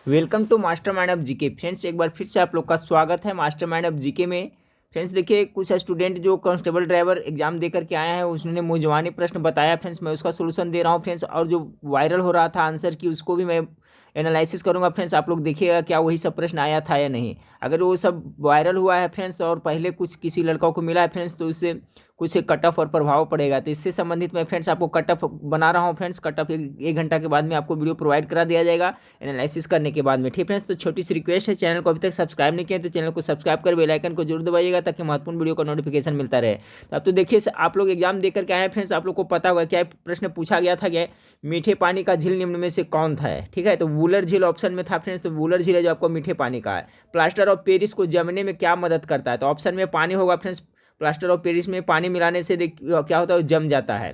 Welcome to mastermind of GK. Friends, एक बार फिर से आप लोग का स्वागत है मास्टरमाइंड ऑफ जीके में। फ्रेंड्स देखिए, कुछ स्टूडेंट जो कांस्टेबल ड्राइवर एग्जाम देकर के आए हैं उसने मुझवानी प्रश्न बताया। फ्रेंड्स, मैं उसका सोल्यूशन दे रहा हूँ फ्रेंड्स, और जो वायरल हो रहा था आंसर की उसको भी मैं एनालिसिस करूंगा। फ्रेंड्स, आप लोग देखिएगा क्या वही सब प्रश्न आया था या नहीं। अगर वो सब वायरल हुआ है फ्रेंड्स और पहले कुछ किसी लड़कों को मिला है फ्रेंड्स, तो उससे कुछ कट ऑफ और प्रभाव पड़ेगा। तो इससे संबंधित मैं फ्रेंड्स आपको कट ऑफ बना रहा हूँ। फ्रेंड्स, कट ऑफ एक घंटा के बाद में आपको वीडियो प्रोवाइड करा दिया जाएगा एनालिसिस करने के बाद में। ठीक फ्रेंड्स, तो छोटी सी रिक्वेस्ट है, चैनल को अभी तक सब्सक्राइब नहीं किया तो चैनल को सब्सक्राइब कर बेल आइकन को जरूर दबाइएगा ताकि महत्वपूर्ण वीडियो का नोटिफिकेशन मिलता रहे। तो अब तो देखिए, आप लोग एग्जाम देकर के आए हैं फ्रेंड्स, आप लोग को पता होगा क्या प्रश्न पूछा गया था। क्या मीठे पानी का झील निम्न में से कौन था? ठीक है, तो वूलर झील ऑप्शन में था फ्रेंड्स। तो वूलर झील है जो आपको मीठे पानी का है। प्लास्टर ऑफ पेरिस को जमने में क्या मदद करता है? तो ऑप्शन में पानी होगा फ्रेंड्स। प्लास्टर ऑफ पेरिस में पानी मिलाने से क्या होता है, जम जाता है।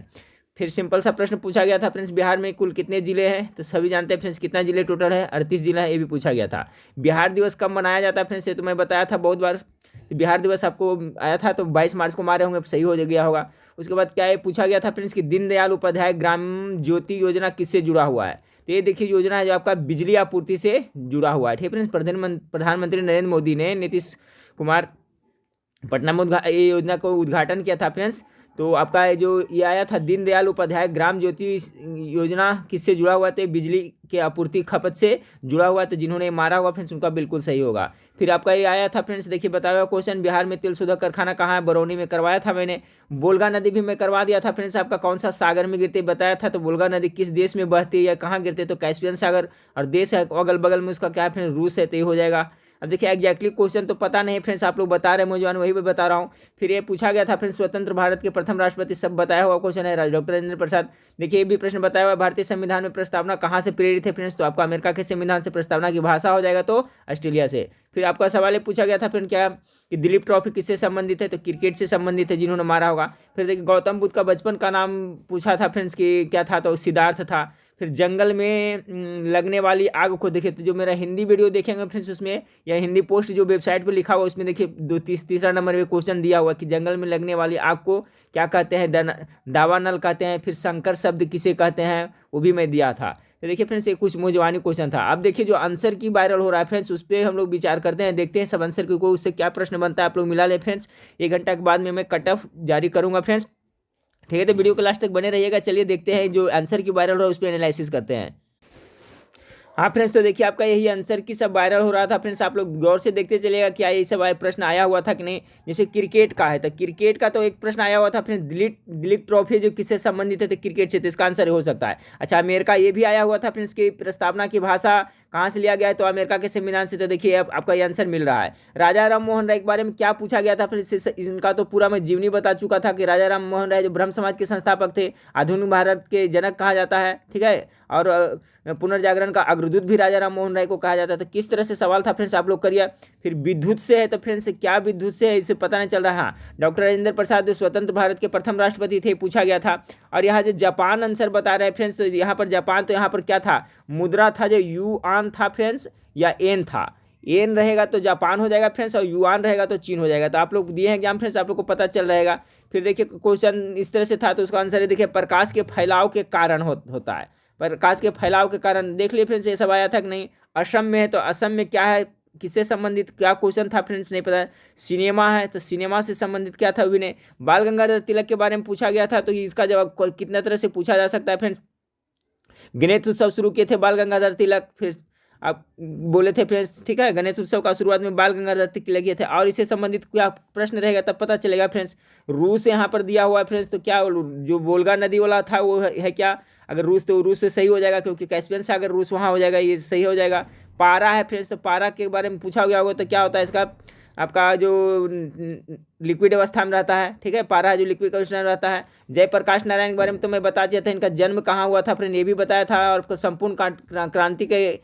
फिर सिंपल सा प्रश्न पूछा गया था फ्रेंड्स, बिहार में कुल कितने जिले हैं? तो सभी जानते हैं फ्रेंड्स कितना जिले टोटल है, 38 जिला है, ये भी पूछा गया था। बिहार दिवस कब मनाया जाता है फ्रेंड्स? ये तो मैं बताया था बहुत बार। तो बिहार दिवस आपको आया था तो 22 मार्च को मारे होंगे, सही हो गया होगा। उसके बाद क्या ये पूछा गया था फ्रेंड्स कि दीनदयाल उपाध्याय ग्राम ज्योति योजना किससे जुड़ा हुआ है? तो ये देखिए योजना है जो आपका बिजली आपूर्ति से जुड़ा हुआ है। ठीक है फ्रेंड्स, प्रधानमंत्री नरेंद्र मोदी ने नीतीश कुमार पटना में ये योजना को उद्घाटन किया था फ्रेंड्स। तो आपका ये आया था दीनदयाल उपाध्याय ग्राम ज्योति योजना किससे जुड़ा हुआ था? बिजली के आपूर्ति खपत से जुड़ा हुआ। तो जिन्होंने मारा हुआ फ्रेंड्स उनका बिल्कुल सही होगा। फिर आपका ये आया था फ्रेंड्स, देखिए बताया हुआ क्वेश्चन, बिहार में तेल शोधक कारखाना कहाँ है? बरौनी में करवाया था मैंने। बोलगा नदी भी मैं करवा दिया था फ्रेंड्स, आपका कौन सा सागर में गिरते बताया था। तो बोलगा नदी किस देश में बहती है या कहाँ गिरते? तो कैस्पियन सागर। और देश है अगल बगल में उसका क्या है फ्रेंड्स? रूस है, तो ये हो जाएगा। अब देखिए एग्जैक्टली क्वेश्चन तो पता नहीं फ्रेंड्स, आप लोग बता रहे हैं मुझे, वही भी बता रहा हूँ। फिर ये पूछा गया था फ्रेंड्स, स्वतंत्र भारत के प्रथम राष्ट्रपति, सब बताया हुआ क्वेश्चन है, डॉक्टर राजेंद्र प्रसाद। देखिए ये भी प्रश्न बताया हुआ, भारतीय संविधान में प्रस्तावना कहाँ से प्रेरित है फ्रेंड्स? तो आपका अमेरिका के संविधान से। प्रस्तावना की भाषा हो जाएगा तो ऑस्ट्रेलिया से। फिर आपका सवाल ये पूछा गया था फ्रेंड क्या कि दिलीप ट्रॉफी किससे संबंधित है? तो क्रिकेट से संबंधित है, जिन्होंने मारा होगा। फिर देखिए गौतम बुद्ध का बचपन का नाम पूछा था फ्रेंड्स कि क्या था? तो सिद्धार्थ था। फिर जंगल में लगने वाली आग को देखिए, तो जो मेरा हिंदी वीडियो देखेंगे फ्रेंड्स उसमें, या हिंदी पोस्ट जो वेबसाइट पे लिखा हुआ उसमें देखिए तीसरा नंबर में क्वेश्चन दिया हुआ कि जंगल में लगने वाली आग को क्या कहते हैं? दावानल कहते हैं। फिर शंकर शब्द किसे कहते हैं वो भी मैं दिया था। तो देखिए फ्रेंड्स ये कुछ मुझवानी क्वेश्चन था। अब देखिए जो आंसर की वायरल हो रहा है फ्रेंड्स उस पर हम लोग विचार करते हैं, देखते हैं सब आंसर को उससे क्या प्रश्न बनता है। आप लोग मिला ले फ्रेंड्स, 1 घंटा के बाद में मैं कट ऑफ जारी करूंगा फ्रेंड्स। ठीक है, तो वीडियो को लास्ट तक बने रहिएगा। चलिए देखते हैं जो आंसर की वायरल हो रहा है उस पर एनालिसिस करते हैं। हाँ फ्रेंड्स, तो देखिए आपका यही आंसर की सब वायरल हो रहा था फ्रेंड्स, आप लोग गौर से देखते चलिएगा क्या ये सब प्रश्न आया हुआ था कि नहीं। जैसे क्रिकेट का है तो क्रिकेट का तो एक प्रश्न आया हुआ था फ्रेंड्स, दिलीप ट्रॉफी जो किससे संबंधित है? तो क्रिकेट से, तो इसका आंसर हो सकता है। अच्छा, अमेरिका ये भी आया हुआ था फ्रेंड्स की प्रस्तावना की भाषा कहाँ से लिया गया है? तो अमेरिका के संविधान से। तो देखिए अब आपका ये आंसर मिल रहा है। राजा राम मोहन राय के बारे में क्या पूछा गया था फ्रेंड्स? इनका तो पूरा मैं जीवनी बता चुका था कि राजा राम मोहन राय जो ब्रह्म समाज के संस्थापक थे, आधुनिक भारत के जनक कहा जाता है। ठीक है, और पुनर्जागरण का अग्रदूत भी राजा राम मोहन राय को कहा जाता है। तो किस तरह से सवाल था फ्रेंड्स आप लोग करिए। फिर विद्युत से है तो फ्रेंड्स क्या विद्युत से है इसे पता नहीं चल रहा। हाँ, डॉक्टर राजेंद्र प्रसाद जो स्वतंत्र भारत के प्रथम राष्ट्रपति थे पूछा गया था। और यहाँ जो जापान आंसर बता रहे हैं फ्रेंड्स, तो यहाँ पर जापान, तो यहाँ पर क्या था? मुद्रा था जो युआन था फ्रेंड्स, या एन था? एन रहेगा तो जापान हो जाएगा फ्रेंड्स, और युआन रहेगा तो चीन हो जाएगा। तो आप लोग दिए हैं एग्जाम फ्रेंड्स, आप लोग को पता चल रहेगा। फिर देखिए क्वेश्चन इस तरह से था, तो उसका आंसर है देखिए प्रकाश के फैलाव के कारण होता है। प्रकाश के फैलाव के कारण देख लिए फ्रेंड्स, ये सब आया था कि नहीं। असम में है तो असम में क्या है, किससे संबंधित क्या क्वेश्चन था फ्रेंड्स? नहीं पता। सिनेमा है तो सिनेमा से संबंधित क्या था विनय। बाल गंगाधर तिलक के बारे में पूछा गया था, तो इसका जवाब कितना तरह से पूछा जा सकता है फ्रेंड्स। गणेश उत्सव शुरू किए थे बाल गंगाधर तिलक, फिर आप बोले थे फ्रेंड्स। ठीक है, गणेश उत्सव का शुरुआत में बाल गंगाधर तिलक किए थे। और इससे संबंधित क्या प्रश्न रहेगा तब पता चलेगा फ्रेंड्स। रूस यहाँ पर दिया हुआ है फ्रेंड्स, तो क्या जो वोल्गा नदी वाला था वो है क्या? अगर रूस तो रूस से सही हो जाएगा, क्योंकि कैस्पियन से अगर रूस वहाँ हो जाएगा, ये सही हो जाएगा। पारा है फ्रेंड्स, तो पारा के बारे में पूछा गया होगा, तो क्या होता है इसका? आपका जो लिक्विड अवस्था में रहता है। ठीक है, पारा है जो लिक्विड अवस्था में रहता है। जयप्रकाश नारायण के बारे में तो मैं बता दिया था, इनका जन्म कहाँ हुआ था फ्रेंड, ये भी बताया था। और संपूर्ण क्रांति के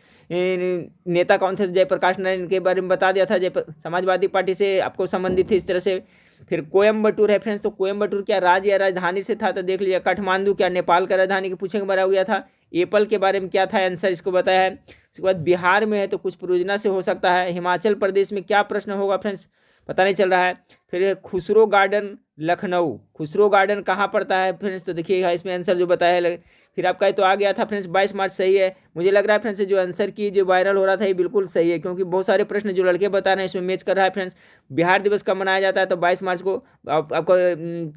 नेता कौन थे? जयप्रकाश नारायण के बारे में बता दिया था। समाजवादी पार्टी से आपको संबंधित थे इस तरह से। फिर कोयम्बटूर है फ्रेंड्स, तो कोयम्बटूर क्या राज्य या राजधानी से था? तो देख लीजिए। काठमांडू क्या नेपाल का राजधानी के पूछे बना गया था। एप्पल के बारे में क्या था आंसर, इसको बताया है। उसके बाद बिहार में है तो कुछ परियोजना से हो सकता है। हिमाचल प्रदेश में क्या प्रश्न होगा फ्रेंड्स, पता नहीं चल रहा है। फिर खुसरो गार्डन लखनऊ। खुसरो गार्डन कहाँ पड़ता है फ्रेंड्स, तो देखिएगा इसमें आंसर जो बताया है। फिर आपका ये तो आ गया था फ्रेंड्स 22 मार्च, सही है। मुझे लग रहा है फ्रेंड्स जो आंसर की जो वायरल हो रहा था ये बिल्कुल सही है, क्योंकि बहुत सारे प्रश्न जो लड़के बता रहे हैं इसमें मैच कर रहा है फ्रेंड्स। बिहार दिवस कब मनाया जाता है, तो 22 मार्च को। आपको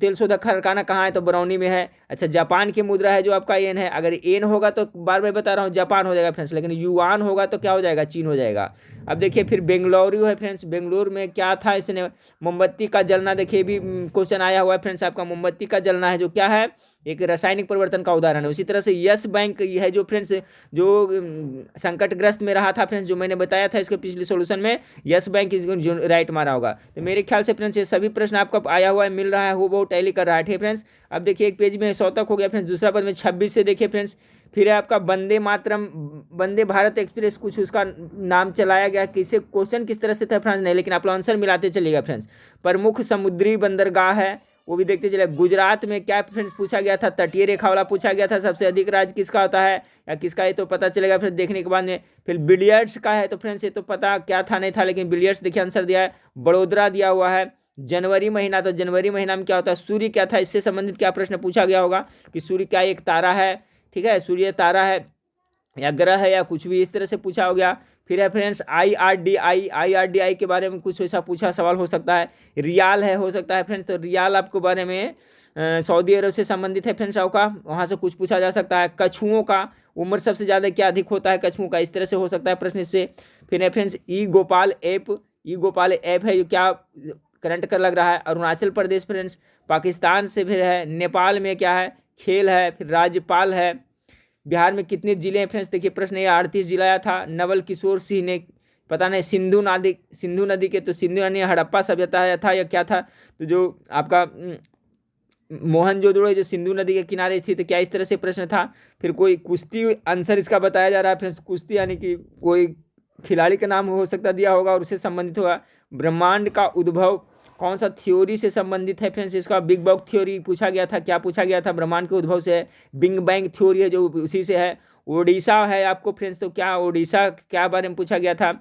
तेल शोधक कारखाना कहाँ है, तो बरौनी में है। अच्छा, जापान की मुद्रा है जो आपका येन है। अगर येन होगा तो बार बार बता रहा हूँ जापान हो जाएगा फ्रेंड्स, लेकिन युआन होगा तो क्या हो जाएगा, चीन हो जाएगा। अब देखिए फिर बेंगलुरु है फ्रेंड्स, बेंगलुरु में क्या था, इसने मोमबत्ती का जलना, देखिए भी क्वेश्चन आया हुआ है फ्रेंड्स आपका। मोमबत्ती का जलना है जो क्या है, एक रासायनिक परिवर्तन का उदाहरण है। उसी तरह से यस बैंक है जो फ्रेंड्स जो संकटग्रस्त में रहा था फ्रेंड्स, जो मैंने बताया था इसके पिछले सॉल्यूशन में, यस बैंक जो राइट मारा होगा। तो मेरे ख्याल से फ्रेंड्स ये सभी प्रश्न आपका आया हुआ है, मिल रहा है, वो बहुत टैली कर रहा है, ठीक फ्रेंड्स। अब देखिए एक पेज में 100 तक हो गया फ्रेंड्स, दूसरा पद में 26 से देखिए फ्रेंड्स। फिर है आपका वंदे मातरम, वंदे भारत एक्सप्रेस कुछ उसका नाम चलाया गया, किसे क्वेश्चन किस तरह से था फ्रेंड्स नहीं, लेकिन आप लोग आंसर मिलाते चलिएगा फ्रेंड्स। प्रमुख समुद्री बंदरगाह है वो भी देखते चले। गुजरात में क्या फ्रेंड्स पूछा गया था, तटीय रेखा वाला पूछा गया था। सबसे अधिक राज्य किसका होता है या किसका, ये तो पता चलेगा फ्रेंड्स देखने के बाद में। फिर बिलियर्ड्स का है तो फ्रेंड्स ये तो पता क्या था नहीं था, लेकिन बिलियर्ड्स देखिए आंसर दिया है, बड़ोदरा दिया हुआ है। जनवरी महीना, तो जनवरी महीना में क्या होता है, सूर्य क्या था, इससे संबंधित क्या प्रश्न पूछा गया होगा कि सूर्य क्या एक तारा है, ठीक है, सूर्य तारा है या ग्रह है या कुछ भी, इस तरह से पूछा हो गया। फिर है फ्रेंड्स आईआरडीआई के बारे में कुछ ऐसा पूछा सवाल हो सकता है। रियाल है हो सकता है फ्रेंड्स, तो रियाल आपको बारे में सऊदी अरब से संबंधित है फ्रेंड्स आपका, वहाँ से कुछ पूछा जा सकता है। कछुओं का उम्र सबसे ज़्यादा क्या अधिक होता है कछुओं का, इस तरह से हो सकता है प्रश्न इससे। फिर है फ्रेंड्स ई गोपाल ऐप है, ये क्या करंट कर लग रहा है। अरुणाचल प्रदेश फ्रेंड्स, पाकिस्तान से फिर है, नेपाल में क्या है, खेल है। फिर राज्यपाल है। बिहार में कितने जिले हैं फ्रेंड्स, देखिए प्रश्न ये 38 जिला आया था। नवल किशोर सिंह ने, पता नहीं, सिंधु नदी के, तो सिंधु यानी हड़प्पा सभ्यता था या क्या था, तो जो आपका मोहनजोदड़ो जो सिंधु नदी के किनारे स्थित, क्या इस तरह से प्रश्न था। फिर कोई कुश्ती आंसर इसका बताया जा रहा है फ्रेंड्स, कुश्ती यानी कि कोई खिलाड़ी का नाम हो सकता दिया होगा और उससे संबंधित होगा। ब्रह्मांड का उद्भव कौन सा थ्योरी से संबंधित है फ्रेंड्स, इसका बिग बैंग थ्योरी पूछा गया था। क्या पूछा गया था, ब्रह्मांड के उद्भव से है, बिग बैंग थ्योरी है जो उसी से है। ओडिशा है आपको फ्रेंड्स, तो क्या ओडिशा क्या बारे में पूछा गया था।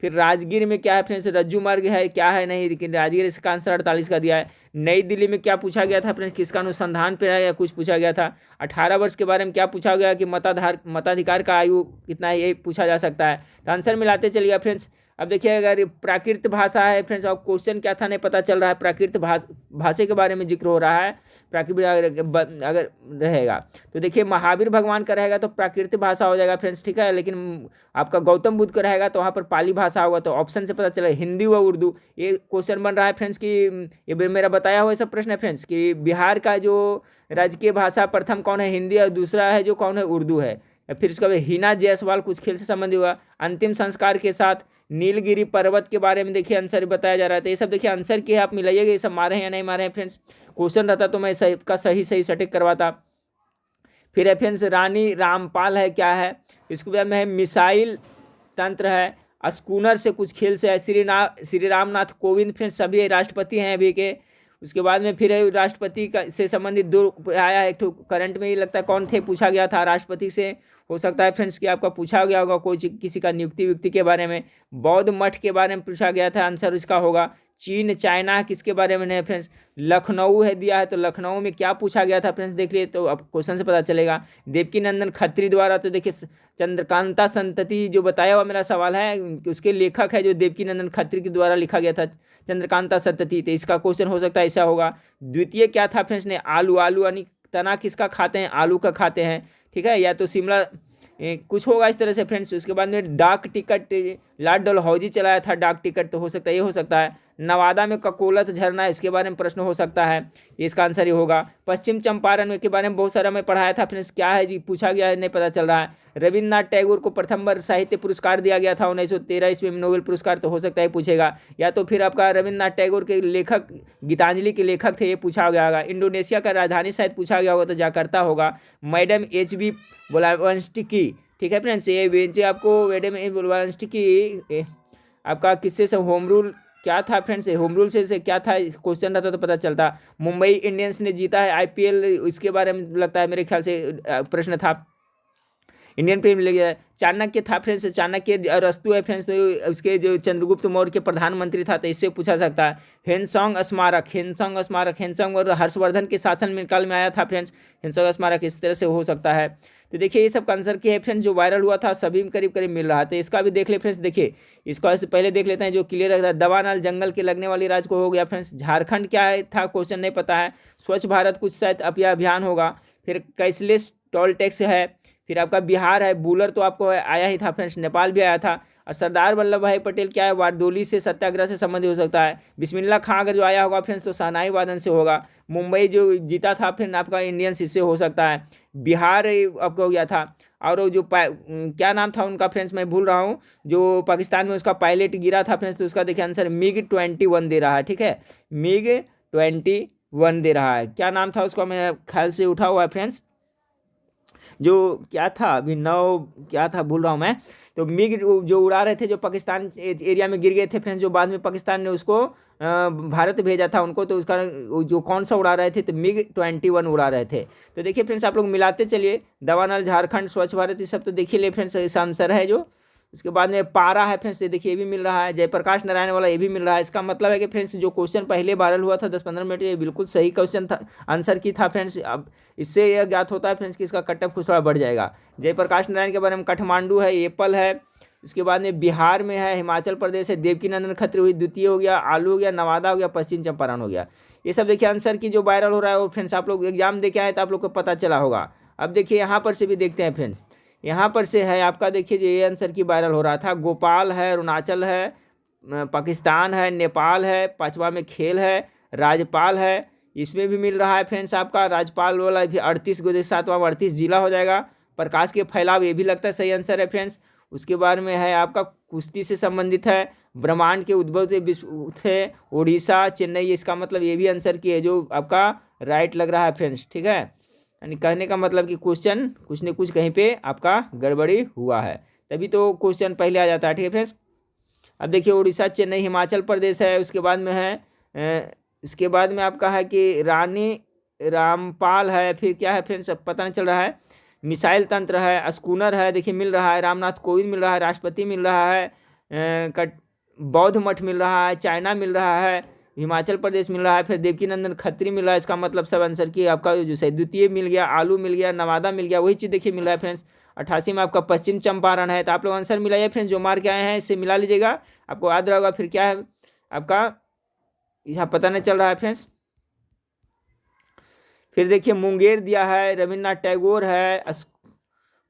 फिर राजगीर में क्या है फ्रेंड्स, रज्जू मार्ग है क्या है नहीं, लेकिन राजगीर इसका आंसर 48 का दिया है। नई दिल्ली में क्या पूछा गया था फ्रेंड्स, किसका अनुसंधान पे है या कुछ पूछा गया था। 18 वर्ष के बारे में क्या पूछा गया कि मताधिकार का आयु कितना है, ये पूछा जा सकता है। तो आंसर मिलाते चलिएगा फ्रेंड्स। अब देखिए अगर प्राकृत भाषा है फ्रेंड्स, और क्वेश्चन क्या था नहीं पता चल रहा है, प्राकृत भाषा के बारे में जिक्र हो रहा है, प्राकृत अगर रहेगा तो देखिए महावीर भगवान का रहेगा तो प्राकृत भाषा हो जाएगा फ्रेंड्स, ठीक है। लेकिन आपका गौतम बुद्ध का रहेगा तो वहाँ पर पाली भाषा होगा, तो ऑप्शन से पता चला हिंदी व उर्दू। ये क्वेश्चन बन रहा है फ्रेंड्स कि ये मेरा बताया हुआ सब प्रश्न है फ्रेंड्स कि बिहार का जो राजकीय भाषा प्रथम कौन है, हिंदी, और दूसरा है जो कौन है, उर्दू है। फिर इसका हिना जायसवाल कुछ खेल से संबंधित हुआ। अंतिम संस्कार के साथ नीलगिरी पर्वत के बारे में देखिए आंसर बताया जा रहा है। तो ये सब देखिए आंसर की है, आप मिलाइएगा ये सब मारे हैं या नहीं मारे हैं फ्रेंड्स। क्वेश्चन रहता तो मैं सबका सही सटीक करवाता। फिर है फ्रेंड्स रानी रामपाल है क्या है, इसके बाद में है मिसाइल तंत्र है। स्कूनर से कुछ खेल से है। श्री रामनाथ कोविंद फ्रेंड्स सभी राष्ट्रपति हैं अभी के। उसके बाद में फिर है राष्ट्रपति का से संबंधित दो आया है, एक तो करंट में ही लगता है कौन थे पूछा गया था राष्ट्रपति से, हो सकता है फ्रेंड्स कि आपका पूछा गया होगा कोई किसी का नियुक्ति व्यक्ति के बारे में। बौद्ध मठ के बारे में पूछा गया था, आंसर इसका होगा। चीन चाइना किसके बारे में है फ्रेंड्स, लखनऊ है दिया है, तो लखनऊ में क्या पूछा गया था फ्रेंड्स देख लिए तो अब क्वेश्चन से पता चलेगा। देवकी नंदन खत्री द्वारा, तो देखिए चंद्रकांता संतति जो बताया हुआ मेरा सवाल है उसके लेखक है जो देवकी नंदन खत्री के द्वारा लिखा गया था चंद्रकांता संतति, तो इसका क्वेश्चन हो सकता है ऐसा होगा। द्वितीय क्या था फ्रेंड्स ने, आलू यानी तना किसका खाते हैं, आलू का खाते हैं, ठीक है, या तो शिमला कुछ होगा इस तरह से फ्रेंड्स। उसके बाद में डाक टिकट लॉर्ड डलहौजी चलाया था डाक टिकट, तो हो सकता है ये हो सकता है। नवादा में ककोलत झरना, इसके बारे में प्रश्न हो सकता है, ये इसका आंसर ही होगा। पश्चिम चंपारण के बारे में बहुत सारा मैं पढ़ाया था फ्रेंड्स, क्या है जी पूछा गया है नहीं पता चल रहा है। रविन्द्रनाथ टैगोर को प्रथम बार साहित्य पुरस्कार दिया गया था 1913 ईस्वी में, नोबेल पुरस्कार, तो हो सकता है पूछेगा। या तो फिर आपका रविन्द्रनाथ टैगोर के लेखक गीतांजलि के लेखक थे, ये पूछा गया होगा। इंडोनेशिया का राजधानी शायद पूछा गया होगा तो जाकर्ता होगा। मैडम HB ब्लावात्स्की, ठीक है फ्रेंड्स, ये बेंचे आपको मैडम ब्लावात्स्की आपका किससे से होम रूल क्या था फ्रेंड्स, होम रूल से क्या था क्वेश्चन रहता तो पता चलता। मुंबई इंडियंस ने जीता है IPL, इसके बारे में लगता है मेरे ख्याल से प्रश्न था। इंडियन प्रीमियर लीग है। चाणक्य था फ्रेंड्स, चाणक्य अरस्तु है फ्रेंड्स, तो उसके जो चंद्रगुप्त मौर्य के प्रधानमंत्री था, तो इससे पूछा सकता है। हेनसोंग स्मारक, हेनसोंग स्मारक, हेनसोंग और हर्षवर्धन के शासन में काल में आया था फ्रेंड्स, हेनसोंग स्मारक इस तरह से हो सकता है। तो देखिए ये सब आंसर के है फ्रेंड्स, जो वायरल हुआ था सभी में करीब करीब मिल रहा था। इसका भी देख ले फ्रेंड्स, देखिए इसको ऐसे पहले देख लेते हैं जो क्लियर रहता है। दवानाल जंगल के लगने वाली राज्य को हो गया फ्रेंड्स। झारखंड क्या है था क्वेश्चन नहीं पता है। स्वच्छ भारत कुछ शायद अभियान होगा। फिर कैशलेस टोल टैक्स है। फिर आपका बिहार है। बूलर तो आपको आया ही था फ्रेंड्स, नेपाल भी आया था। और सरदार वल्लभ भाई पटेल क्या है, बारडोली से सत्याग्रह से संबंधित हो सकता है। बिस्मिल्ला खां अगर जो आया होगा फ्रेंड्स तो शहनाई वादन से होगा। मुंबई जो जीता था फिर आपका इंडियंस इससे हो सकता है। बिहार आपको हो गया था। और वो जो क्या नाम था उनका फ्रेंड्स, मैं भूल रहा हूँ, जो पाकिस्तान में उसका पायलट गिरा था फ्रेंड्स, तो उसका देखिए आंसर MiG-21 दे रहा है। ठीक है, MiG-21 दे रहा है। क्या नाम था उसका, मेरे ख्याल से उठा हुआ है फ्रेंड्स, जो क्या था अभी नौ क्या था भूल रहा हूँ मैं। तो मिग जो उड़ा रहे थे, जो पाकिस्तान एरिया में गिर गए थे फ्रेंड्स, जो बाद में पाकिस्तान ने उसको भारत भेजा था उनको, तो उसका जो कौन सा उड़ा रहे थे, तो MiG-21 उड़ा रहे थे। तो देखिए फ्रेंड्स आप लोग मिलाते चलिए, दवानल, झारखंड, स्वच्छ भारत, ये सब तो देखिए ले फ्रेंड्स, इसका आंसर है जो। उसके बाद में पारा है फ्रेंड्स, ये देखिए ये भी मिल रहा है। जयप्रकाश नारायण वाला ये भी मिल रहा है। इसका मतलब है कि फ्रेंड्स जो क्वेश्चन पहले वायरल हुआ था 10-15 मिनट, ये बिल्कुल सही क्वेश्चन था, आंसर की था फ्रेंड्स। अब इससे यह ज्ञात होता है फ्रेंड्स कि इसका कट ऑफ कुछ थोड़ा बढ़ जाएगा। जयप्रकाश नारायण के बारे में काठमांडू है, एप्पल है। उसके बाद में बिहार में है, हिमाचल प्रदेश है, देवकीनंदन खत्री हुई द्वितीय हो गया, आलू हो गया, नवादा हो गया, पश्चिम चंपारण हो गया। ये सब देखिए आंसर की जो वायरल हो रहा है वो फ्रेंड्स आप लोग एग्जाम दे के आए तो आप लोग को पता चला होगा। अब देखिए यहाँ पर से भी देखते हैं फ्रेंड्स, यहाँ पर से है आपका, देखिए ये आंसर की वायरल हो रहा था। गोपाल है, अरुणाचल है, पाकिस्तान है, नेपाल है, पांचवा में खेल है, राज्यपाल है, इसमें भी मिल रहा है फ्रेंड्स आपका राज्यपाल वाला भी 38 को, 7वां 38 जिला हो जाएगा। प्रकाश के फैलाव ये भी लगता है सही आंसर है फ्रेंड्स। उसके बाद में है आपका कुश्ती से संबंधित है। ब्रह्मांड के उद्भव से विश्व थे, उड़ीसा, चेन्नई, इसका मतलब ये भी आंसर की है जो आपका राइट लग रहा है फ्रेंड्स। ठीक है, यानी कहने का मतलब कि क्वेश्चन कुछ न कुछ कहीं पे आपका गड़बड़ी हुआ है, तभी तो क्वेश्चन पहले आ जाता है। ठीक है फ्रेंड्स, अब देखिए उड़ीसा, चेन्नई, हिमाचल प्रदेश है। उसके बाद में है इसके बाद में आपका है कि रानी रामपाल है। फिर क्या है फ्रेंड्स पता नहीं चल रहा है। मिसाइल तंत्र है, स्कूनर है, देखिए मिल रहा है। रामनाथ कोविंद मिल रहा है, राष्ट्रपति मिल रहा है, बौद्ध मठ मिल रहा है, चाइना मिल रहा है, हिमाचल प्रदेश मिल रहा है, फिर देवकीनंदन खत्री मिल रहा है। इसका मतलब सब आंसर की आपका जो सही, द्वितीय मिल गया, आलू मिल गया, नवादा मिल गया, वही चीज़ देखिए मिल रहा है फ्रेंड्स। 88 में आपका पश्चिम चंपारण है। तो आप लोग आंसर मिलाइए फ्रेंड्स, जो मार्क आए हैं इससे मिला लीजिएगा, आपको याद रहेगा। फिर क्या है आपका यहाँ पता नहीं चल रहा है फ्रेंड्स। फिर देखिए मुंगेर दिया है, रविन्द्रनाथ टैगोर है।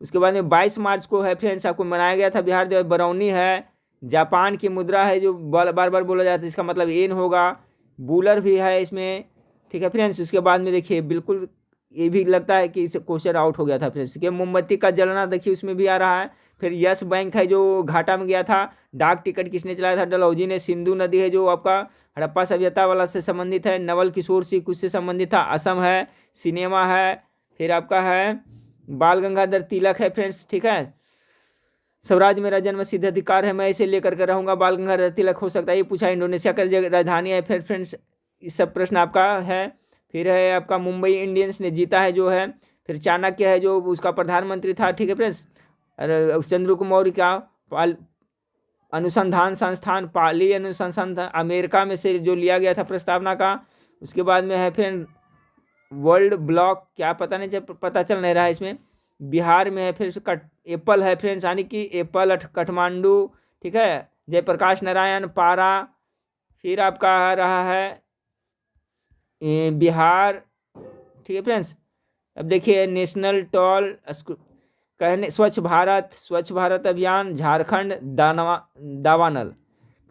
उसके बाद में 22 मार्च को है फ्रेंड्स आपको मनाया गया था बिहार दिवस। बरौनी है, जापान की मुद्रा है जो बार बार बोला जाता है, इसका मतलब एन होगा। बूलर भी है इसमें। ठीक है फ्रेंड्स, उसके बाद में देखिए बिल्कुल ये भी लगता है कि इस क्वेश्चन आउट हो गया था फ्रेंड्स, कि मोमबत्ती का जलना देखिए उसमें भी आ रहा है। फिर यस बैंक है जो घाटा में गया था। डाक टिकट किसने चलाया था, डलहौजी ने। सिंधु नदी है जो आपका हड़प्पा सभ्यता वाला से संबंधित है। नवल किशोर सिंह कुछ से संबंधित था। असम है, सिनेमा है। फिर आपका है बाल गंगाधर तिलक है फ्रेंड्स। ठीक है, स्वराज मेरा जन्म सिद्ध अधिकार है, मैं इसे लेकर के रहूँगा, बाल गंगाधर तिलक हो सकता है। ये पूछा। इंडोनेशिया का राजधानी है। फिर फ्रेंड्स इस सब प्रश्न आपका है। फिर है आपका मुंबई इंडियंस ने जीता है जो है। फिर चाणक्य है जो उसका प्रधानमंत्री था। ठीक है फ्रेंड्स, चंद्रगुप्त मौर्य का अनुसंधान संस्थान, पाली अनुसंधान अमेरिका में से जो लिया गया था प्रस्तावना का। उसके बाद में है फिर वर्ल्ड ब्लॉक, क्या पता नहीं पता चल नहीं रहा है इसमें। बिहार में है। फिर एप्पल है फ्रेंड्स, यानी कि एप्पल काठमांडू। ठीक है, जयप्रकाश नारायण, पारा। फिर आपका आ रहा है बिहार। ठीक है फ्रेंड्स, अब देखिए नेशनल टॉल कहने, स्वच्छ भारत अभियान, झारखंड, दावानल।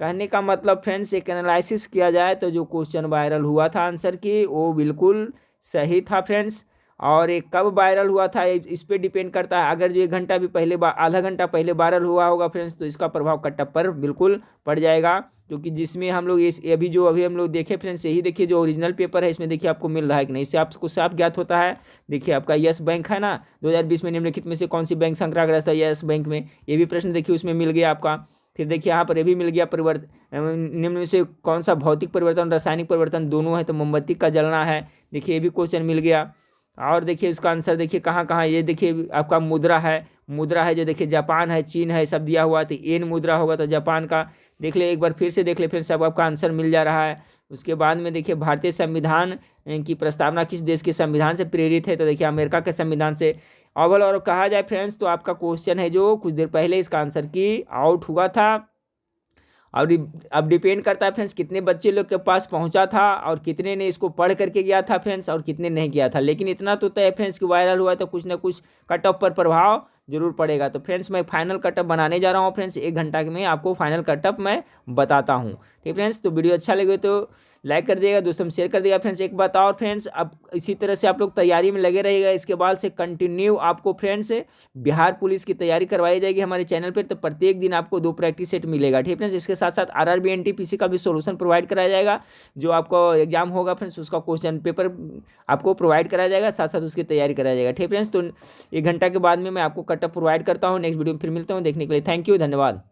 कहने का मतलब फ्रेंड्स एक एनालिसिस किया जाए तो जो क्वेश्चन वायरल हुआ था आंसर की वो बिल्कुल सही था फ्रेंड्स। और ये कब वायरल हुआ था इस पे डिपेंड करता है। अगर जो 1 घंटा भी पहले आधा घंटा पहले वायरल हुआ होगा फ्रेंड्स तो इसका प्रभाव कटअप पर बिल्कुल पड़ जाएगा। क्योंकि जिसमें हम लोग इस अभी हम लोग देखे फ्रेंड्स, यही देखिए जो ओरिजिनल पेपर है इसमें देखिए आपको मिल रहा है कि नहीं, इससे आपको साफ ज्ञात होता है। देखिए आपका यस बैंक है ना, 2020 में निम्नलिखित में से कौन सी बैंक संग्रह था यस बैंक में, ये भी प्रश्न देखिए उसमें मिल गया आपका। फिर देखिए यहाँ पर ये भी मिल गया निम्न में से कौन सा भौतिक परिवर्तन रासायनिक परिवर्तन दोनों है, तो मोमबत्ती का जलना है। देखिए ये भी क्वेश्चन मिल गया। और देखिए उसका आंसर देखिए कहाँ कहाँ, ये देखिए आपका मुद्रा है जो देखिए जापान है, चीन है, सब दिया हुआ, तो येन मुद्रा होगा तो जापान का। देख ले एक बार फिर से देख ले, फिर सब आपका आंसर मिल जा रहा है। उसके बाद में देखिए भारतीय संविधान की प्रस्तावना किस देश के संविधान से प्रेरित है, तो देखिए अमेरिका के संविधान से। अव्वल और कहा जाए फ्रेंड्स तो आपका क्वेश्चन है जो कुछ देर पहले इसका आंसर की आउट हुआ था। अब डिपेंड करता है फ्रेंड्स कितने बच्चे लोग के पास पहुंचा था और कितने ने इसको पढ़ करके गया था फ्रेंड्स, और कितने नहीं किया था। लेकिन इतना तो तय है फ्रेंड्स कि वायरल हुआ है तो कुछ ना कुछ कट ऑफ पर प्रभाव जरूर पड़ेगा। तो फ्रेंड्स मैं फाइनल कटअप बनाने जा रहा हूँ फ्रेंड्स, 1 घंटा में आपको फाइनल कटअप मैं बताता हूँ। ठीक फ्रेंड्स, तो वीडियो अच्छा लगे तो लाइक कर दिएगा, दोस्तों में शेयर कर दिएगा फ्रेंड्स। एक बात और फ्रेंड्स, अब इसी तरह से आप लोग तैयारी में लगे रहिएगा। इसके बाद से कंटिन्यू आपको फ्रेंड्स बिहार पुलिस की तैयारी करवाई जाएगी हमारे चैनल पर, तो प्रत्येक दिन आपको 2 प्रैक्टिस सेट मिलेगा। ठीक फ्रेंड्स, इसके साथ साथ आरआरबी एनटीपीसी का भी सोल्यूशन प्रोवाइड कराया जाएगा। जो आपको एग्जाम होगा फ्रेंड्स उसका क्वेश्चन पेपर आपको प्रोवाइड कराया जाएगा, साथ साथ उसकी तैयारी कराया जाएगा। ठीक फ्रेंड्स, तो 1 घंटा के बाद में मैं आपको कटअप प्रोवाइड करता हूँ। नेक्स्ट वीडियो में फिर मिलता हूँ, देखने के लिए थैंक यू, धन्यवाद।